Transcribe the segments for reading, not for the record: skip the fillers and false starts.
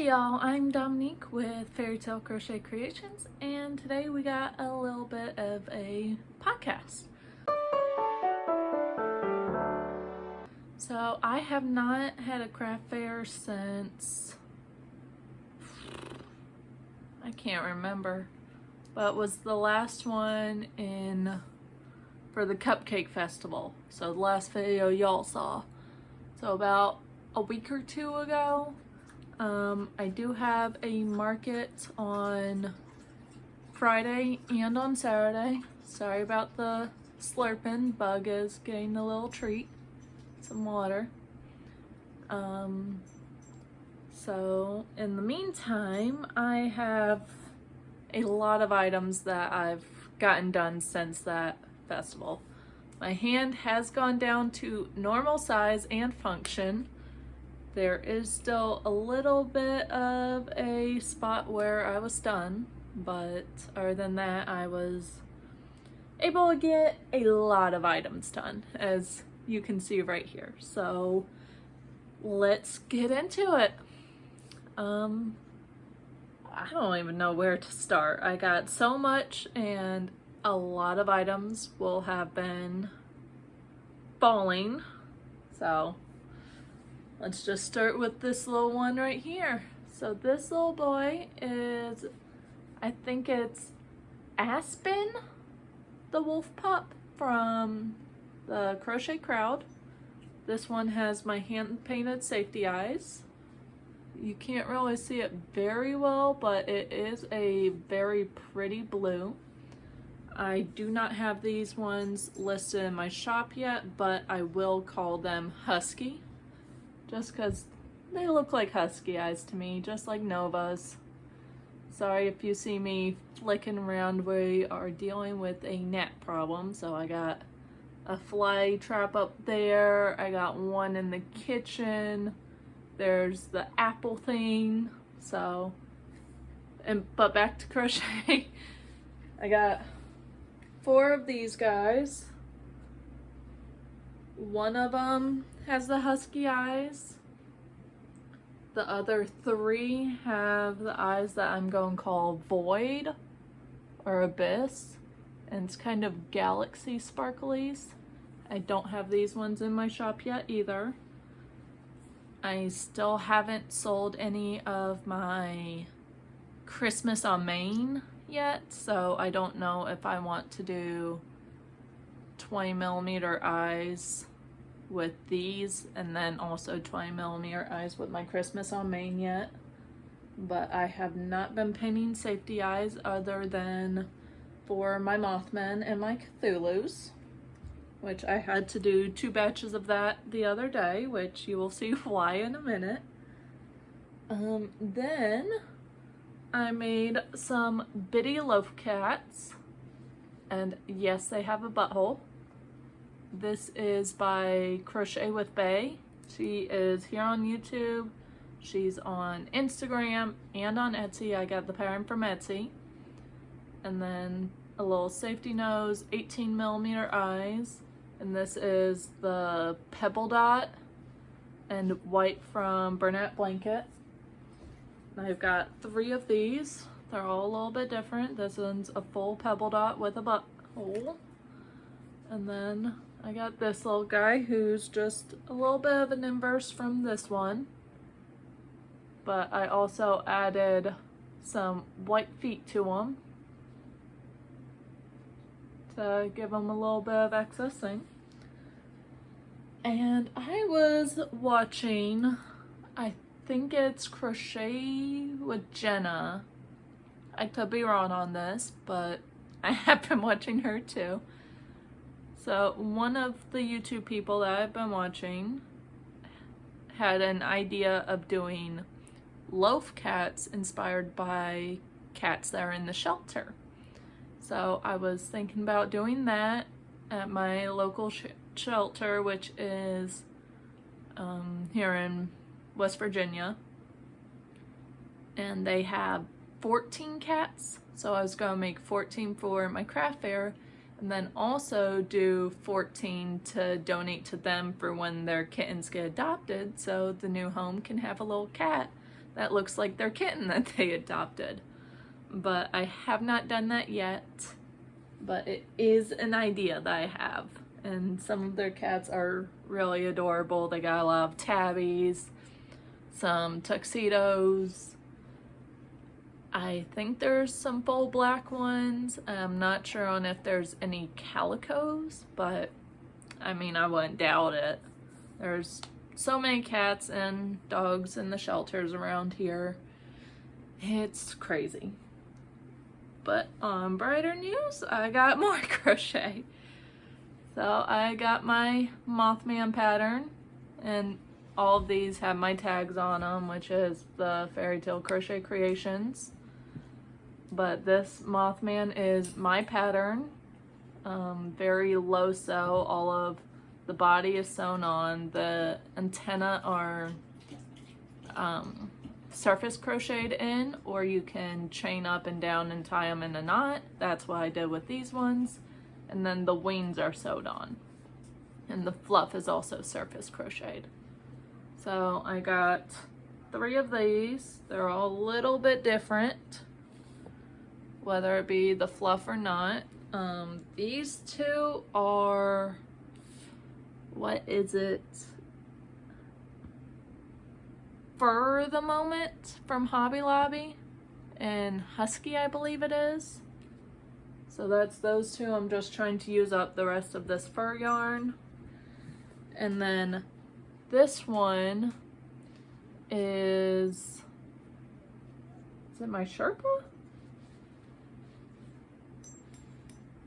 Hey y'all, I'm Dominique with Fairy Tale Crochet Creations, and today we got a little bit of a podcast. So I have not had a craft fair since, I can't remember, but it was the last one for the Cupcake Festival. So the last video y'all saw. So about a week or two ago. I do have a market on Friday and on Saturday. Sorry about the slurping. Bug is getting a little treat. Some water. So in the meantime, I have a lot of items that I've gotten done since that festival. My hand has gone down to normal size and function. There is still a little bit of a spot where I was done, but other than that, I was able to get a lot of items done, as you can see right here. So let's get into it. I don't even know where to start. I got so much, and a lot of items will have been falling, so let's just start with this little one right here. So this little boy is, I think it's Aspen, the wolf pup from the Crochet Crowd. This one has my hand painted safety eyes. You can't really see it very well, but it is a very pretty blue. I do not have these ones listed in my shop yet, but I will call them Husky. Just because they look like husky eyes to me, just like Nova's. Sorry if you see me flicking around. We are dealing with a gnat problem, so I got a fly trap up there. I got one in the kitchen. There's the apple thing. So, but back to crochet. I got 4 of these guys. One of them has the husky eyes. The other 3 have the eyes that I'm going to call void or abyss, and it's kind of galaxy sparklies. I don't have these ones in my shop yet either. I still haven't sold any of my Christmas on Maine yet, so I don't know if I want to do 20mm eyes with these, and then also 20mm eyes with my Christmas on Maine yet. But I have not been painting safety eyes other than for my Mothmen and my Cthulhu's, which I had to do 2 batches of that the other day, which you will see why in a minute. Then I made some bitty loaf cats, and yes, they have a butthole. This is by Crochet with Bay. She is here on YouTube. She's on Instagram and on Etsy. I got the pattern from Etsy. And then a little safety nose, 18mm eyes. And this is the Pebble Dot and white from Bernat Blanket. And I've got 3 of these. They're all a little bit different. This one's a full Pebble Dot with a butthole. And then I got this little guy who's just a little bit of an inverse from this one. But I also added some white feet to him to give him a little bit of accessing. And I was watching, I think it's Crochet with Jenna. I could be wrong on this, but I have been watching her too. So one of the YouTube people that I've been watching had an idea of doing loaf cats inspired by cats that are in the shelter. So I was thinking about doing that at my local shelter, which is here in West Virginia. And they have 14 cats. So I was going to make 14 for my craft fair, and then also do 14 to donate to them for when their kittens get adopted, so the new home can have a little cat that looks like their kitten that they adopted. But I have not done that yet, but it is an idea that I have. And some of their cats are really adorable. They got a lot of tabbies, some tuxedos. I think there's some full black ones. I'm not sure on if there's any calicos, but I mean, I wouldn't doubt it. There's so many cats and dogs in the shelters around here. It's crazy. But on brighter news, I got more crochet. So I got my Mothman pattern, and all of these have my tags on them, which is the Fairy Tale Crochet Creations. But this Mothman is my pattern. Very low sew. All of the body is sewn on. The antenna are surface crocheted in, or you can chain up and down and tie them in a knot. That's what I did with these ones. And then the wings are sewed on. And the fluff is also surface crocheted. So I got 3 of these. They're all a little bit different, whether it be the fluff or not. These 2 are, what is it? For the Moment from Hobby Lobby, and Husky, I believe it is. So that's those 2. I'm just trying to use up the rest of this fur yarn. And then this one is it my Sherpa?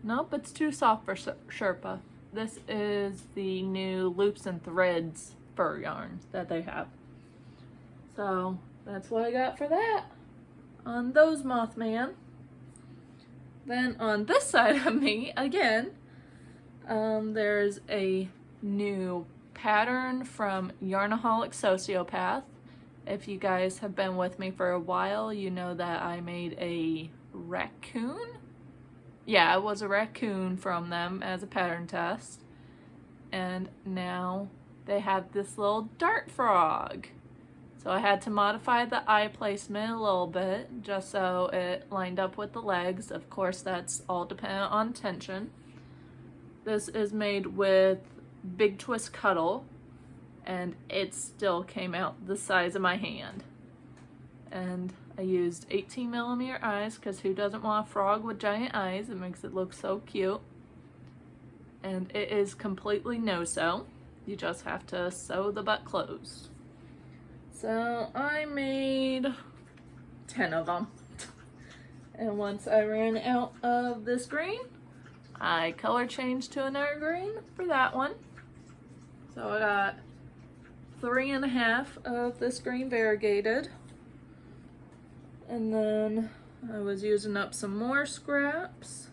Nope, it's too soft for Sherpa. This is the new Loops and Threads fur yarn that they have. So that's what I got for that on those Mothman. Then on this side of me, again, there's a new pattern from Yarnaholic Sociopath. If you guys have been with me for a while, you know that I made a raccoon. Yeah, it was a raccoon from them as a pattern test. And now they have this little dart frog. So I had to modify the eye placement a little bit just so it lined up with the legs. Of course, that's all dependent on tension. This is made with Big Twist Cuddle, and it still came out the size of my hand. And I used 18mm eyes because who doesn't want a frog with giant eyes? It makes it look so cute. And it is completely no-sew. You just have to sew the butt closed. So I made 10 of them. And once I ran out of this green, I color changed to another green for that one. So I got 3.5 of this green variegated. And then I was using up some more scraps.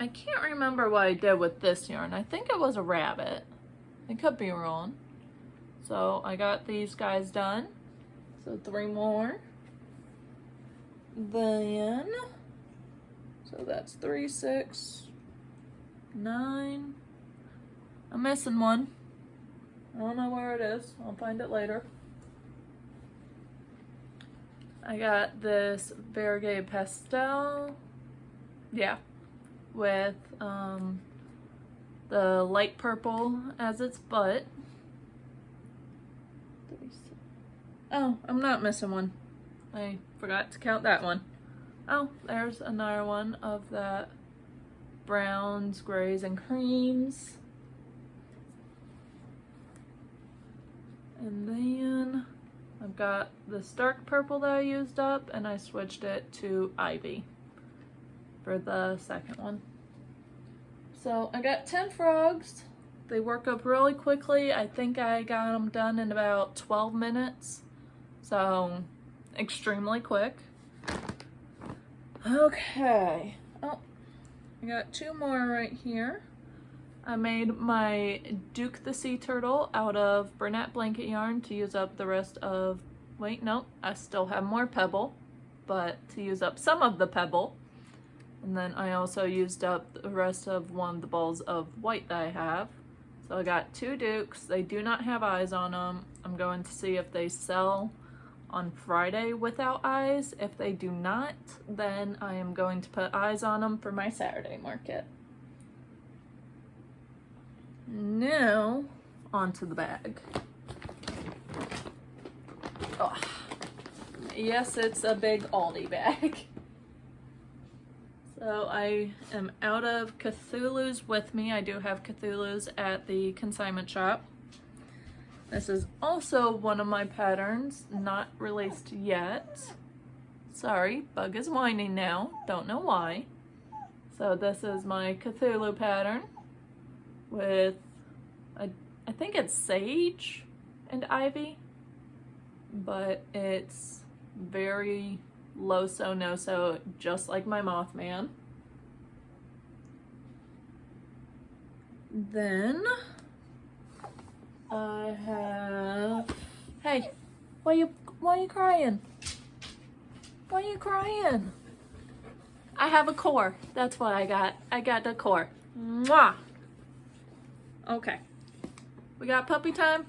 I can't remember what I did with this yarn. I think it was a rabbit. I could be wrong. So I got these guys done. So 3 more. Then, so that's 3, 6, 9. I'm missing one. I don't know where it is. I'll find it later. I got this variegated pastel. Yeah. With the light purple as its butt. Oh, I'm not missing one. I forgot to count that one. Oh, there's another one of that browns, grays, and creams. And then I've got this dark purple that I used up, and I switched it to Ivy for the second one. So I got 10 frogs. They work up really quickly. I think I got them done in about 12 minutes. So extremely quick. Okay. Oh, I got 2 more right here. I made my Duke the Sea Turtle out of Bernat blanket yarn to use up the rest of, wait, no, I still have more pebble, but to use up some of the pebble. And then I also used up the rest of one of the balls of white that I have. So I got 2 Dukes. They do not have eyes on them. I'm going to see if they sell on Friday without eyes. If they do not, then I am going to put eyes on them for my Saturday market. Now, onto the bag. Oh, yes, it's a big Aldi bag. So I am out of Cthulhu's with me. I do have Cthulhu's at the consignment shop. This is also one of my patterns, not released yet. Sorry, bug is whining now. Don't know why. So this is my Cthulhu pattern with, I think it's sage and ivy, but it's very low so no so, just like my Mothman. Then I have, hey, why you crying? Why are you crying? I have a core. That's what I got. I got the core. Mwah! Okay. We got puppy time?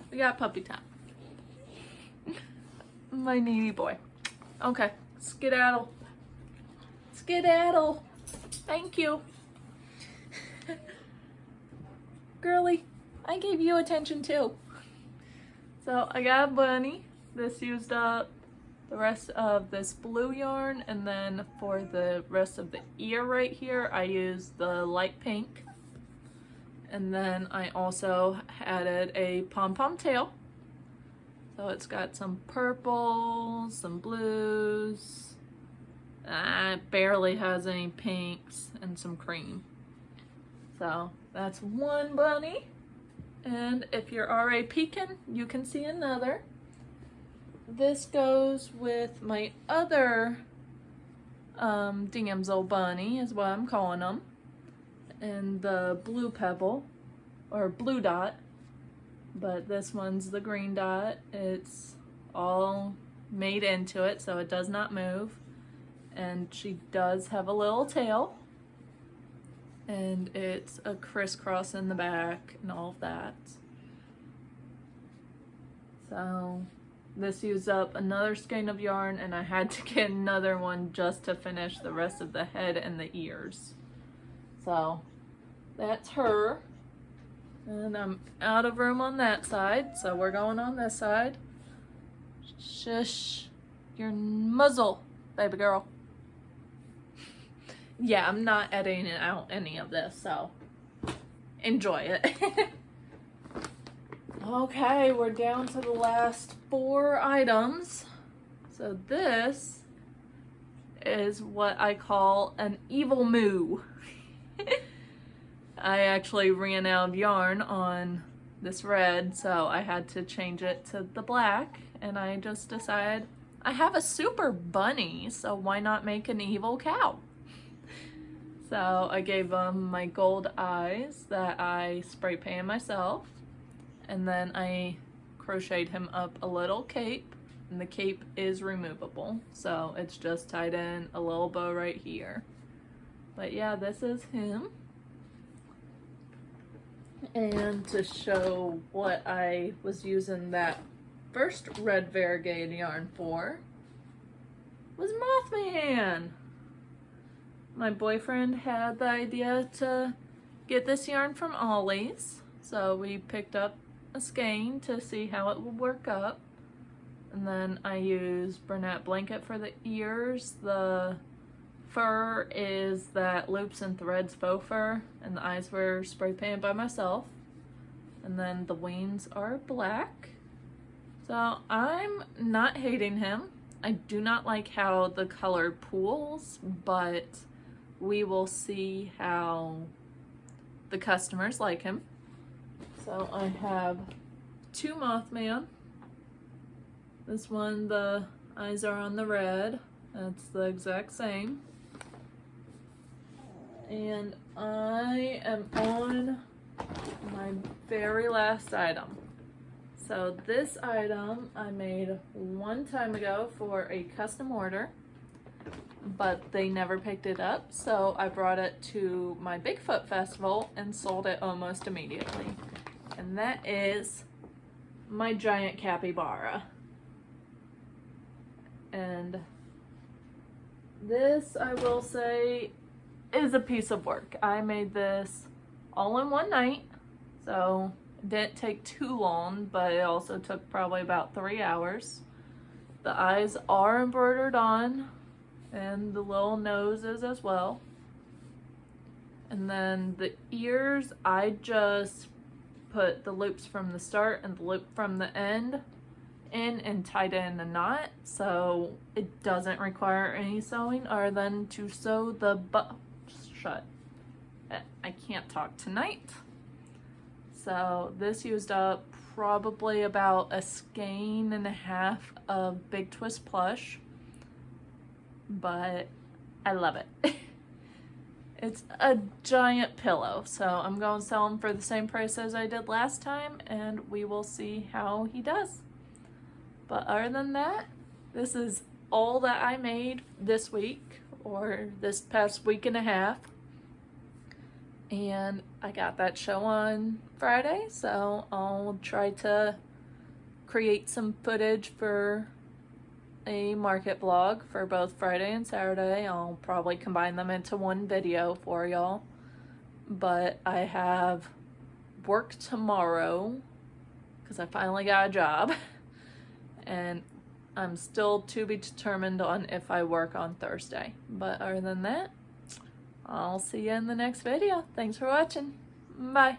We got puppy time. My needy boy. Okay. Skedaddle. Skedaddle. Thank you. Girly, I gave you attention too. So I got a bunny. This used up the rest of this blue yarn, and then for the rest of the ear right here, I used the light pink. And then I also added a pom-pom tail. So it's got some purples, some blues. It barely has any pinks and some cream. So that's one bunny. And if you're already peeking, you can see another. This goes with my other damsel bunny, is what I'm calling them. And the blue pebble, or blue dot. But this one's the green dot. It's all made into it, so it does not move. And she does have a little tail. And it's a crisscross in the back and all of that. So this used up another skein of yarn, and I had to get another one just to finish the rest of the head and the ears. So that's her. And I'm out of room on that side, so we're going on this side. Shush your muzzle, baby girl. Yeah, I'm not editing out any of this, so enjoy it. Okay, we're down to the last 4 items. So this is what I call an evil moo. I actually ran out of yarn on this red, so I had to change it to the black, and I just decided I have a super bunny, so why not make an evil cow? So I gave him my gold eyes that I spray painted myself, and then I crocheted him up a little cape, and the cape is removable, so it's just tied in a little bow right here. But yeah, this is him. And to show what I was using that first red variegated yarn for was Mothman. My boyfriend had the idea to get this yarn from Ollie's, so we picked up a skein to see how it would work up. And then I used Bernat blanket for the ears. The fur is that Loops and Threads faux fur, and the eyes were spray painted by myself. And then the wings are black. So I'm not hating him. I do not like how the color pools, but we will see how the customers like him. So I have 2 Mothman. This one, the eyes are on the red. That's the exact same. And I am on my very last item. So this item I made one time ago for a custom order, but they never picked it up, so I brought it to my Bigfoot festival and sold it almost immediately. And that is my giant capybara. And this, I will say, is a piece of work. I made this all in one night, so it didn't take too long, but it also took probably about 3 hours. The eyes are embroidered on, and the little noses as well. And then the ears, I just put the loops from the start and the loop from the end in and tied it in a knot, so it doesn't require any sewing other than to sew the butt shut. I can't talk tonight. So this used up probably about a skein and a half of Big Twist plush, but I love it. It's a giant pillow, so I'm going to sell him for the same price as I did last time, and we will see how he does. But other than that, this is all that I made this week, or this past week and a half. And I got that show on Friday, so I'll try to create some footage for a market vlog for both Friday and Saturday. I'll probably combine them into one video for y'all. But I have work tomorrow because I finally got a job. And I'm still to be determined on if I work on Thursday. But other than that, I'll see you in the next video. Thanks for watching. Bye.